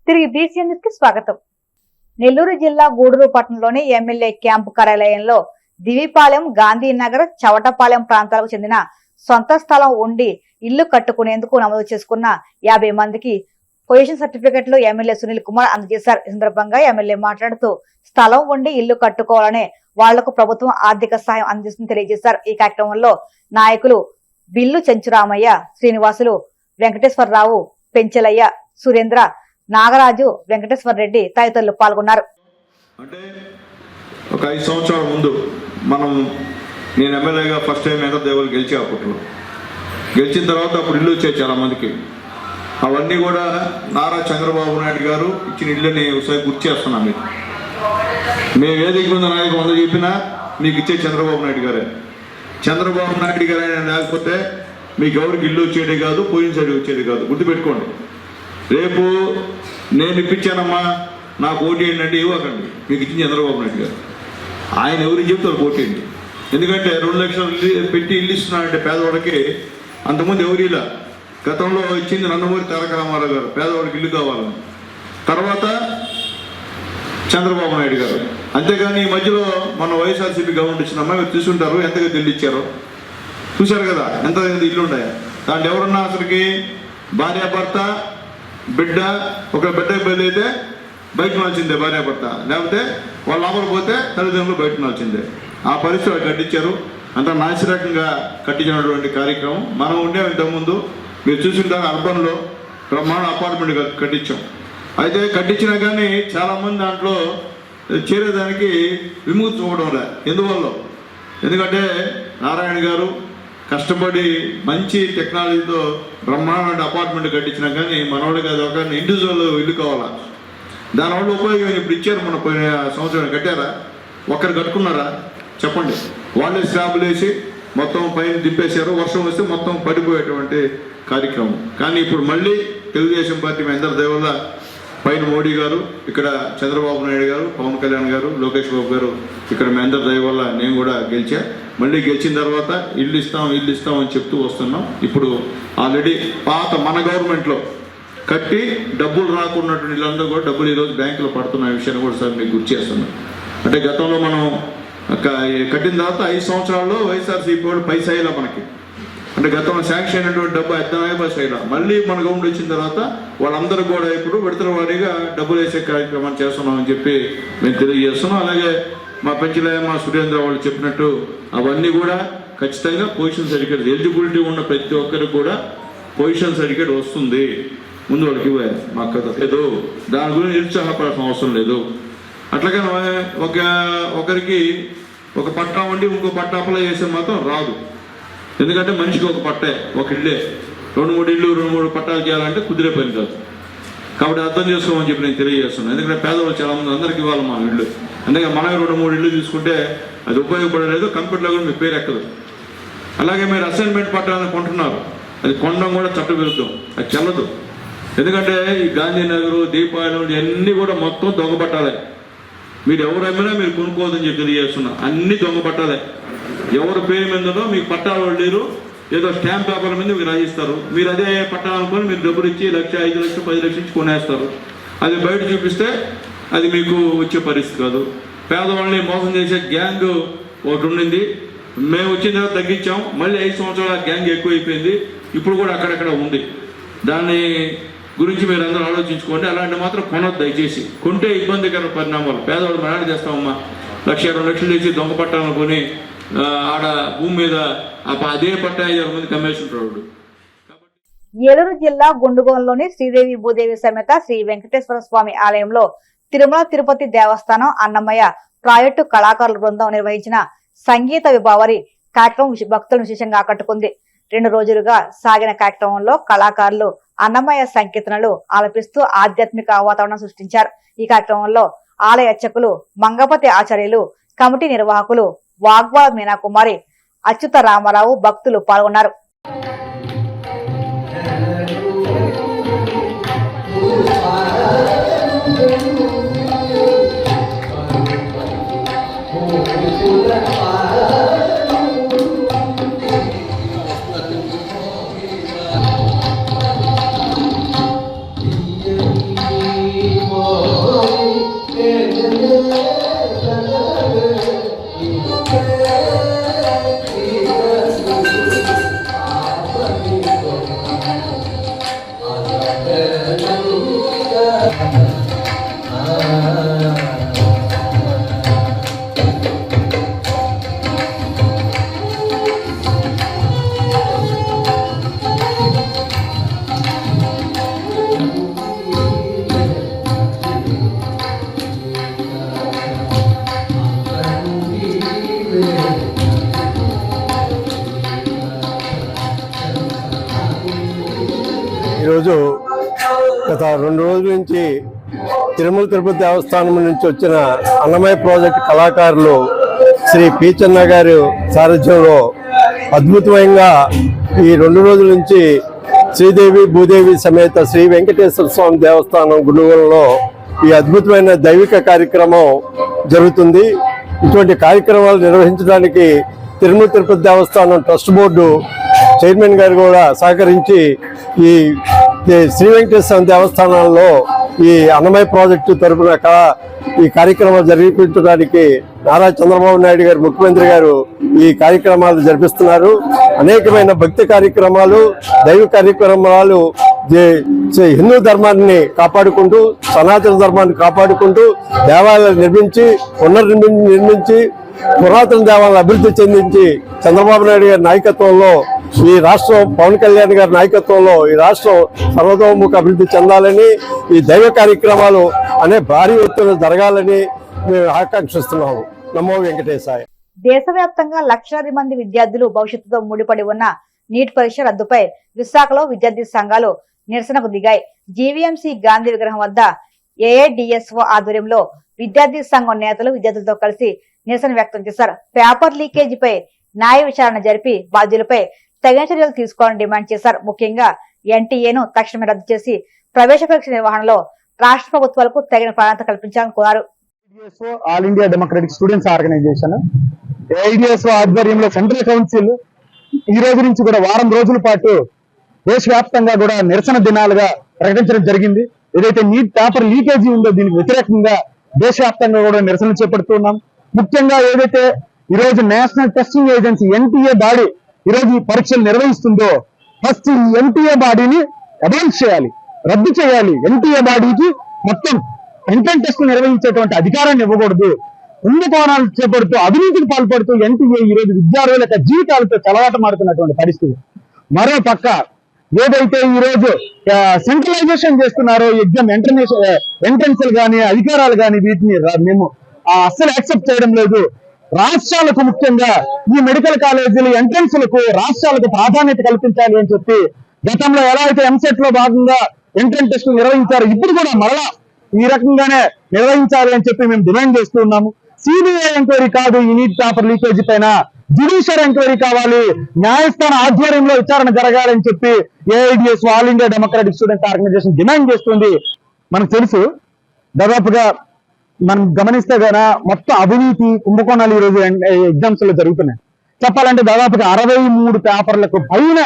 తిరిగి BCN news కి స్వాగతం. నెల్లూరు జిల్లా గూడూరు పట్టణంలోని ఎమ్మెల్యే క్యాంపు కార్యాలయంలో దివిపాలెం, గాంధీనగర్, చవటపాలెం ప్రాంతాలకు చెందిన సొంత స్థలం ఉండి ఇల్లు కట్టుకునేందుకు నమోదు చేసుకున్న 50 మందికి పొజిషన్ సర్టిఫికెట్లు ఎమ్మెల్యే సునీల్ కుమార్ అందజేశారు. ఈ సందర్భంగా ఎమ్మెల్యే మాట్లాడుతూ స్థలం ఉండి ఇల్లు కట్టుకోవాలనే వాళ్లకు ప్రభుత్వం ఆర్థిక సహాయం అందిస్తుందని తెలియజేశారు. ఈ కార్యక్రమంలో నాయకులు బిల్లు చెంచురామయ్య, శ్రీనివాసులు, వెంకటేశ్వరరావు, పెంచలయ్య, సురేంద్ర, నాగరాజు, వెంకటేశ్వర రెడ్డి తదితరులు పాల్గొన్నారు. అంటే ఒక 5 సంవత్సరాల ముందు నేను ఎమ్మెల్యేగా ఫస్ట్ టైం దేవుళ్ళు గెలిచే అప్పట్లో గెలిచిన తర్వాత అప్పుడు ఇల్లు వచ్చాయి చాలా మందికి. అవన్నీ కూడా నారా చంద్రబాబు నాయుడు గారు ఇచ్చిన ఇళ్ళని ఒకసారి గుర్తు చేస్తున్నాం. మేము వేదిక ముందు నాయకు 100 చెప్పినా మీకు ఇచ్చే చంద్రబాబు నాయుడు గారే. చంద్రబాబు నాయుడు గారే లేకపోతే మీకు ఎవరికి ఇల్లు వచ్చేది కాదు, పోయిన సైడ్ వచ్చేది కాదు. గుర్తుపెట్టుకోండి. రేపు నేను ఇప్పించానమ్మా నాకు ఓటు వేయండి అంటే ఇవ్వకండి. మీకు ఇచ్చిన చంద్రబాబు నాయుడు గారు ఆయన ఎవరికి చెప్తారు ఓటు వేయండి. ఎందుకంటే 2 లక్షలు పెట్టి ఇల్లు ఇస్తున్నాడంటే పేదవాడికి. అంతకుముందు ఎవరు ఇలా గతంలో ఇచ్చింది నందమూరి తారక రామారావు గారు పేదవాడికి ఇల్లు కావాలని, తర్వాత చంద్రబాబు నాయుడు గారు. అంతేగాని ఈ మధ్యలో మన వైఎస్ఆర్సీపీ గవర్నమెంట్ ఇచ్చినమ్మా మీరు చూసుంటారు ఎంతగా ఇల్లు ఇచ్చారో చూశారు కదా, ఎంత ఇల్లు ఉన్నాయా. దాంట్లో ఎవరన్నా అసలుకి భార్యాభర్త బిడ్డ ఒక బిడ్డ బయలు అయితే బయట నాల్చిందే భార్యాభర్త, లేకపోతే వాళ్ళ లోపల పోతే తల్లిదండ్రులు బయట నాల్చిందే. ఆ పరిస్థితి కట్టించారు. అంత నాసిరకంగా కట్టించినటువంటి కార్యక్రమం మనం ఉండే ఇంతకుముందు మీరు చూసింటారు. అర్బన్లో బ్రహ్మాండ అపార్ట్మెంట్ కట్టించాం. అయితే కట్టించినా కానీ చాలామంది దాంట్లో చేరేదానికి విముక్తి చూపడం లే. ఎందుకంటే నారాయణ గారు కష్టపడి మంచి టెక్నాలజీతో బ్రహ్మాండ అపార్ట్మెంట్ కట్టించినా కానీ మనవాడికి అది ఒక ఇండివిజువల్ ఇల్లు కావాలా. దానివల్ల ఉపయోగం ఇప్పుడు ఇచ్చారు. మన పోయిన సంవత్సరం కట్టారా? ఒక్కరు కట్టుకున్నారా చెప్పండి? వాళ్ళే స్లాబులు వేసి మొత్తం పైన దింపేశారు. వర్షం వస్తే మొత్తం పడిపోయేటువంటి కార్యక్రమం. కానీ ఇప్పుడు మళ్ళీ తెలుగుదేశం పార్టీ మీ అందరి దయ వల్ల పైన మోడీ గారు, ఇక్కడ చంద్రబాబు నాయుడు గారు, పవన్ కళ్యాణ్ గారు, లోకేష్ బాబు గారు, ఇక్కడ మీ అందరి దయ వల్ల నేను కూడా గెలిచా. మళ్ళీ గెలిచిన తర్వాత ఇల్లు ఇస్తాం అని చెప్తూ వస్తున్నాం. ఇప్పుడు ఆల్రెడీ పాత మన గవర్నమెంట్లో కట్టి డబ్బులు రాకున్నటువంటి ఇళ్ళందరూ కూడా డబ్బులు ఈరోజు బ్యాంకులో పడుతున్న విషయాన్ని కూడా సార్ మీకు గుర్తు చేస్తున్నాం. అంటే గతంలో మనం కట్టిన తర్వాత 5 సంవత్సరాల్లో వైఎస్ఆర్సీపీ కూడా పైసాయిలా మనకి, అంటే గతంలో శాంక్షన్ అయినటువంటి డబ్బు 5 పైసాయిలా మళ్ళీ మన గవర్నమెంట్ వచ్చిన తర్వాత వాళ్ళందరూ కూడా ఇప్పుడు విడతల వారీగా డబ్బులు వేసే కార్యక్రమాన్ని చేస్తున్నామని చెప్పి మేము తెలియజేస్తున్నాం. అలాగే మా పెంచలయ్య, మా సురేంద్ర వాళ్ళు చెప్పినట్టు అవన్నీ కూడా ఖచ్చితంగా పొజిషన్ సర్టిఫికేట్ ఎలిజిబిలిటీ ఉన్న ప్రతి ఒక్కరికి కూడా పొజిషన్ సర్టిఫికేట్ వస్తుంది. ముందు వాళ్ళకి ఇవ్వాలి. మాకు లేదు, దాని గురించి నిరుత్సాహపడాల్సిన అవసరం లేదు. అట్లాగే ఒకరికి ఒక పట్టా ఉండి ఇంకో పట్టా అప్లై చేసే మాత్రం రాదు. ఎందుకంటే మనిషికి ఒక పట్టే, ఒక ఇల్లే. 2-3 ఇల్లు 2-3 పట్టాలు చేయాలంటే కుదిరే పని కాదు. కాబట్టి అర్థం చేసుకోమని చెప్పి నేను తెలియజేస్తున్నాను. ఎందుకంటే పేదవాళ్ళు చాలామంది అందరికీ ఇవ్వాలి మన ఇల్లు. అందుకే మనమే 2-3 ఇల్లు తీసుకుంటే అది ఉపయోగపడలేదు. కంప్యూటర్లో కూడా మీ పేరు ఎక్కదు. అలాగే మీరు అసైన్మెంట్ పట్టాలని కొంటున్నారు, అది కొనడం కూడా చట్ట విరుద్ధం, అది చెల్లదు. ఎందుకంటే ఈ గాంధీనగర్, దీపావళి ఇవన్నీ కూడా మొత్తం దొంగ పట్టాలే. మీరు ఎవరైనా మీరు కొనుక్కోవద్దని చెప్పి తెలియజేస్తున్నా. అన్ని దొంగ పట్టాలే. ఎవరు పేరు మీదనో మీకు పట్టాలు లేరు, ఏదో స్టాంప్ పేపర్ల మీద మీకు రాయిస్తారు. మీరు అదే పట్టాలనుకొని మీరు డబ్బులు ఇచ్చి 1 లక్ష, 5 లక్షలు, 10 లక్షలు ఇచ్చి కొనేస్తారు. అది బయట చూపిస్తే అది మీకు వచ్చే పరిస్థితి కాదు. పేదవాళ్ళని మోసం చేసే గ్యాంగ్ ఒకటి ఉండింది. మేము వచ్చిన తర్వాత తగ్గించాం. మళ్ళీ 5 సంవత్సరాల గ్యాంగ్ ఎక్కువైపోయింది. ఇప్పుడు కూడా అక్కడక్కడ ఉంది. దాన్ని గురించి మీరు అందరూ ఆలోచించుకోండి. అలాంటి మాత్రం కొనొద్దు దయచేసి. కొంటే ఇబ్బందికర పరిణామాలు. పేదవాళ్ళు మనం చేస్తామమ్మా, 1 లక్ష, 2 లక్షలు చేసి దొంగ పట్టాలనుకొని ఆడ భూమి మీద అదే పట్టా 5 మంది కమ్మేస్తుంటాడు. ఏలూరు జిల్లా గుండుగోలులోని శ్రీదేవి భూదేవి సమేత శ్రీ వెంకటేశ్వర స్వామి ఆలయంలో తిరుమల తిరుపతి దేవస్థానం అన్నమయ్య ప్రాజెక్టు కళాకారుల బృందం నిర్వహించిన సంగీత విభావరి కార్యక్రమం భక్తులను విశేషంగా ఆకట్టుకుంది. 2 రోజులుగా సాగిన కార్యక్రమంలో కళాకారులు అన్నమయ్య సంకీర్తనలు ఆలపిస్తూ ఆధ్యాత్మిక వాతావరణం సృష్టించారు. ఈ కార్యక్రమంలో ఆలయ అర్చకులు మంగపతి ఆచార్యులు, కమిటీ నిర్వాహకులు వాగ్వాల మీనాకుమారి, అచ్యుత రామారావు, భక్తులు పాల్గొన్నారు. ఈరోజు గత 2 రోజుల నుంచి తిరుమల తిరుపతి దేవస్థానం నుంచి వచ్చిన అన్నమయ్య ప్రాజెక్టు కళాకారులు శ్రీ పి చెన్న గారి సారథ్యంలో అద్భుతమైన ఈ 2 రోజుల నుంచి శ్రీదేవి భూదేవి సమేత శ్రీ వెంకటేశ్వర స్వామి దేవస్థానం గుండుగోలలో ఈ అద్భుతమైన దైవిక కార్యక్రమం జరుగుతుంది. ఇటువంటి కార్యక్రమాలు నిర్వహించడానికి తిరుమల తిరుపతి దేవస్థానం ట్రస్ట్ బోర్డు చైర్మన్ గారు కూడా సహకరించి ఈ శ్రీ వెంకటేశ్వర దేవస్థానాల్లో ఈ అన్నమయ్య ప్రాజెక్టు తరపున ఈ కార్యక్రమాలు జరిపించడానికి నారా చంద్రబాబు నాయుడు గారు ముఖ్యమంత్రి గారు ఈ కార్యక్రమాలు జరిపిస్తున్నారు. అనేకమైన భక్తి కార్యక్రమాలు, దైవ కార్యక్రమాలు హిందూ ధర్మాన్ని కాపాడుకుంటూ, సనాతన ధర్మాన్ని కాపాడుకుంటూ దేవాలయాలు నిర్మించి పురాతన దేవాలయాలు అభివృద్ధి చెందించి చంద్రబాబు నాయుడు గారి నాయకత్వంలో ఈ రాష్ట్రం, పవన్ కళ్యాణ్ గారి నాయకత్వంలో ఈ రాష్ట్రం సర్వతోముఖ అభివృద్ధి చెందాలని, ఈ దైవ కార్యక్రమాలు భారీ ఎత్తున జరగాలని మేము ఆకాంక్షిస్తున్నాము. నమో వెంకటేశాయ. దేశవ్యాప్తంగా లక్షలాది మంది విద్యార్థులు భవిష్యత్తుతో ముడిపడి ఉన్న నీట్ పరీక్ష రద్దుపై విశాఖలో విద్యార్థి సంఘాలు నిరసనకు దిగాయి. జీవీఎంసీ గాంధీ విగ్రహం వద్ద ఏఐడిఎస్ఓ ఆధ్వర్యంలో విద్యార్థి సంఘం నేతలు విద్యార్థులతో కలిసి నిరసన వ్యక్తం చేశారు. పేపర్ లీకేజీపై న్యాయ విచారణ జరిపి బాధ్యులపై తగిన చర్యలు తీసుకోవాలని డిమాండ్ చేశారు. ముఖ్యంగా ఎన్టీఏను తక్షణమే రద్దు చేసి ప్రవేశ పరీక్ష నిర్వహణలో రాష్ట్ర ప్రభుత్వాలకు తగిన ప్రాధాన్యత కల్పించాలని కోరారు. All India Democratic Students Organisation AIDSO ఆధ్వర్యంలో సెంట్రల్ కౌన్సిల్ ఈ రోజు నుంచి కూడా వారం రోజుల పాటు దేశవ్యాప్తంగా కూడా నిరసన దినాలుగా ప్రకటించడం జరిగింది. ఏదైతే నీట్ పేపర్ లీకేజీ ఉందో దీనికి వ్యతిరేకంగా దేశవ్యాప్తంగా కూడా నిరసన చేపడుతున్నాం. ముఖ్యంగా ఏదైతే ఈ రోజు national testing agency NTA body ఈ రోజు ఈ పరీక్షలు నిర్వహిస్తుందో ఫస్ట్ ఈ ఎన్టీఏ బాడీని అబాలిష్ చేయాలి, రద్దు చేయాలి. ఎన్టీఏ బాడీకి మొత్తం ఎంట్రన్స్ టెస్ట్ నిర్వహించేటువంటి అధికారాన్ని ఇవ్వకూడదు. కుంభకోణాలు చేపడుతూ అవినీతికి పాల్పడుతూ ఎన్టీఏ ఈ రోజు విద్యార్థుల యొక్క జీవితాలతో చెలవాటమాడుతున్నటువంటి పరిస్థితి. మరో పక్క ఏదైతే ఈ రోజు సెంట్రలైజేషన్ చేస్తున్నారో ఎగ్జామ్ ఎంట్రన్స్ కానీ అధికారాలు కానీ వీటిని మేము అస్సలు యాక్సెప్ట్ చేయడం లేదు. రాష్ట్రాలకు ముఖ్యంగా ఈ మెడికల్ కాలేజీలు ఎంట్రన్స్లకు రాష్ట్రాలకు ప్రాధాన్యత కల్పించాలి అని చెప్పి గతంలో ఎలా అయితే ఎంసెట్ లో భాగంగా ఎంట్రన్స్ టెస్ట్ నిర్వహించారు, ఇప్పుడు కూడా మరలా ఈ రకంగానే నిర్వహించాలి అని చెప్పి మేము డిమాండ్ చేస్తూ ఉన్నాము. సిబిఐ ఎంక్వైరీ కాదు ఈ నీట్ పేపర్ లీకేజీ పైన, జ్యుడిషియల్ ఎంక్వైరీ కావాలి, న్యాయస్థాన ఆధ్వర్యంలో విచారణ జరగాలని చెప్పి AIDS All India Democratic Students Organisation demand చేస్తుంది. మనకు తెలుసు దాదాపుగా మనం గమనిస్తే గనా మొత్తం అవినీతి కుంభకోణాలు ఈ రోజు ఎగ్జామ్స్ లో జరుగుతున్నాయి. చెప్పాలంటే దాదాపుగా 63 పేపర్లకు పైన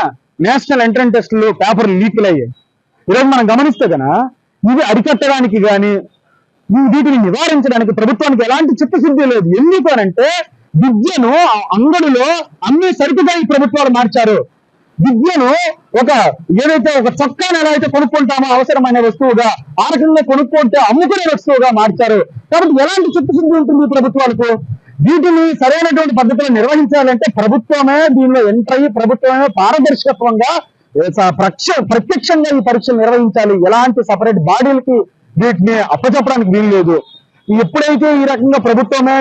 నేషనల్ ఎంట్రన్స్ టెస్టులు పేపర్లు లీకులు అయ్యాయి. ఈరోజు మనం గమనిస్తే గనా ఇవి అరికట్టడానికి గాని వీటిని నివారించడానికి ప్రభుత్వానికి ఎలాంటి చిత్తశుద్ధి లేదు. ఎందుకనంటే విద్యను అంగడిలో అన్ని సరుకుగా ఈ ప్రభుత్వాలు మార్చారు. విద్యను ఏదైతే ఒక చొక్కాను ఎలా అయితే కొనుక్కుంటామో అవసరమైన వస్తువుగా ఆ రకంగా కొనుక్కుంటే అమ్ముకునే వస్తువుగా మార్చారు. కాబట్టి ఎలాంటి చిత్తశుద్ధి ఉంటుంది ప్రభుత్వాలకు? వీటిని సరైనటువంటి పద్ధతిలో నిర్వహించాలంటే ప్రభుత్వమే దీనిలో ఎంటర్ అయ్యి ప్రభుత్వమే పారదర్శకత్వంగా ప్రత్యక్షంగా ఈ పరీక్షలు నిర్వహించాలి. ఎలాంటి సపరేట్ బాడీలకి వీటిని అప్పచెప్పడానికి వీలు లేదు. ఎప్పుడైతే ఈ రకంగా ప్రభుత్వమే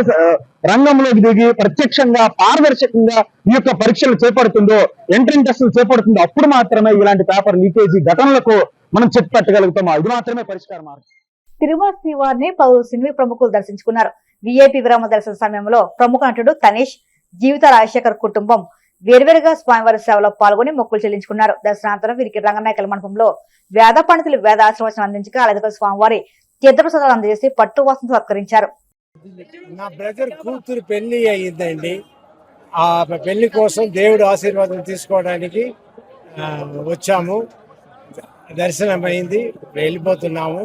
రంగంలోకి దిగి ప్రత్యక్షంగా పారదర్శకంగా ఈ యొక్క పరీక్షలు చేపడుతుందో, ఎంట్రన్స్ టెస్టులు చేపడుతుందో అప్పుడు మాత్రమే ఇలాంటి పేపర్ లీకేజీ ఘటనలకు మనం చెక్ పెట్టగలుగుతాము. అది మాత్రమే పరిష్కార మార్గం. తిరుమల శ్రీవారిని పలువురు సినీ ప్రముఖులు దర్శించుకున్నారు. విఐపి విరామ దర్శన సమయంలో ప్రముఖ నటుడు తనీష్, జీవిత రాజశేఖర్ కుటుంబం వేర్వేరుగా స్వామివారి సేవలో పాల్గొని మొక్కులు చెల్లించుకున్నారు. దర్శనాంతరం వీరికి రంగనాయకుల మండపంలో వేద పండితులు వేదాశ్రవచనం అందించగా అలగ స్వామివారి తీర్థప్రసాదాలు అందజేసి పట్టు వసంతం సత్కరించారు. నా బ్రదర్ కూతురు పెళ్లి అయ్యిందండి. ఆ పెళ్లి కోసం దేవుడు ఆశీర్వాదం తీసుకోవడానికి వచ్చాము. దర్శనం అయింది, వెళ్ళిపోతున్నాము.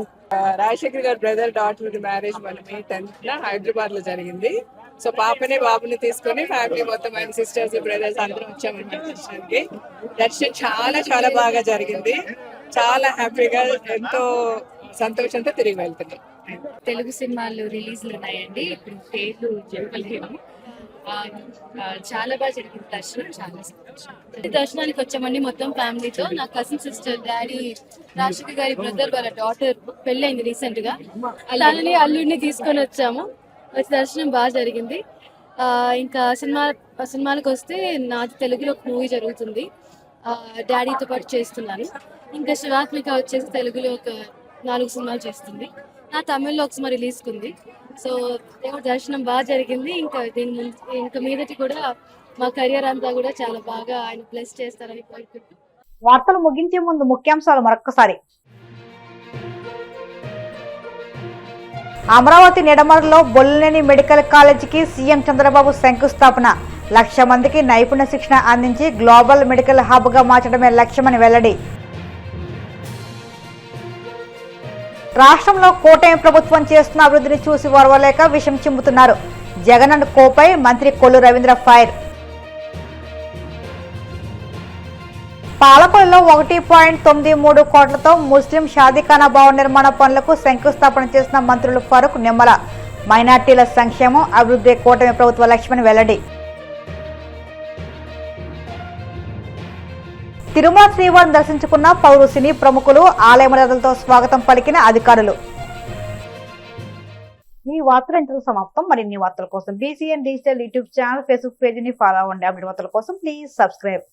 రాజశేఖర్ గారి బ్రదర్ డాటర్ మ్యారేజ్ మన May 10th హైదరాబాద్ లో జరిగింది. సో పాపని బాబుని తీసుకొని ఫ్యామిలీ మొత్తం ఆయన సిస్టర్స్ బ్రదర్స్ అందరం వచ్చామన్నమాట దర్శనానికి. దర్శనం చాలా చాలా బాగా జరిగింది. చాలా హ్యాపీగా ఎంతో సంతోషంతో తిరిగి వెళ్తున్నాం. తెలుగు సినిమాలు రిలీజ్లు ఉన్నాయండి. ఇప్పుడు పేర్లు చెప్పలేము. చాలా బాగా జరిగింది దర్శనం. చాలా సంతోషం. దర్శనానికి వచ్చామండి మొత్తం ఫ్యామిలీతో. నా కజిన్ సిస్టర్, డాడీ, రాజశేఖర్ గారి బ్రదర్ వాళ్ళ డాటర్ పెళ్ళైంది రీసెంట్ గా. అలానే అల్లుడిని తీసుకొని వచ్చాము. వచ్చి దర్శనం బాగా జరిగింది. ఇంకా సినిమాలకు వస్తే నాది తెలుగులో ఒక మూవీ జరుగుతుంది, డాడీతో పాటు చేస్తున్నాను. ఇంకా శివాత్మిక వచ్చేసి తెలుగులో ఒక 4 సినిమాలు చేస్తుంది. నా తమిళ్లో ఒక సినిమా రిలీజ్ కుంది. సో దేవుడి దర్శనం బాగా జరిగింది. ఇంకా మీదటి కూడా మా కెరియర్ అంతా కూడా చాలా బాగా ఆయన బ్లెస్ చేస్తారని కోరుకుంటున్నాను. వార్తలు ముగించే ముందు ముఖ్యాంశాలు మరొక్కసారి. అమరావతి నిడమరులో బొల్లినేని మెడికల్ కాలేజీకి సీఎం చంద్రబాబు శంకుస్థాపన. 1,00,000 మందికి నైపుణ్య శిక్షణ అందించి గ్లోబల్ మెడికల్ హబ్ గా మార్చడమే లక్ష్యమని వెల్లడి. రాష్ట్రంలో కూటమి ప్రభుత్వం చేస్తున్న అభివృద్ధిని చూసి ఓర్వలేక విషం చిమ్ముతున్నారు. జగన్ అండ్ కోపై మంత్రి కొల్లు రవీంద్ర ఫైర్. పాలకొల్లులో 1.93 కోట్లతో ముస్లిం షాదీఖానా భవన నిర్మాణ పనులకు శంకుస్థాపన చేసిన మంత్రులు ఫరూక్, నిమ్మల. మైనార్టీల సంక్షేమం అభివృద్ధి కూటమి ప్రభుత్వ లక్ష్యమని వెల్లడి. తిరుమల శ్రీవారిని దర్శించుకున్న పలువురు సినీ ప్రముఖులు, ఆలయ మర్యాదలతో స్వాగతం పలికిన అధికారులు. ఈ వార్తలు ఇంతకు సమాప్తం. మరిన్ని వార్తల కోసం BCN digital YouTube channel, Facebook పేజీని ఫాలో అవ్వండి. అప్డేట్ వార్తల కోసం ప్లీజ్ సబ్స్క్రైబ్.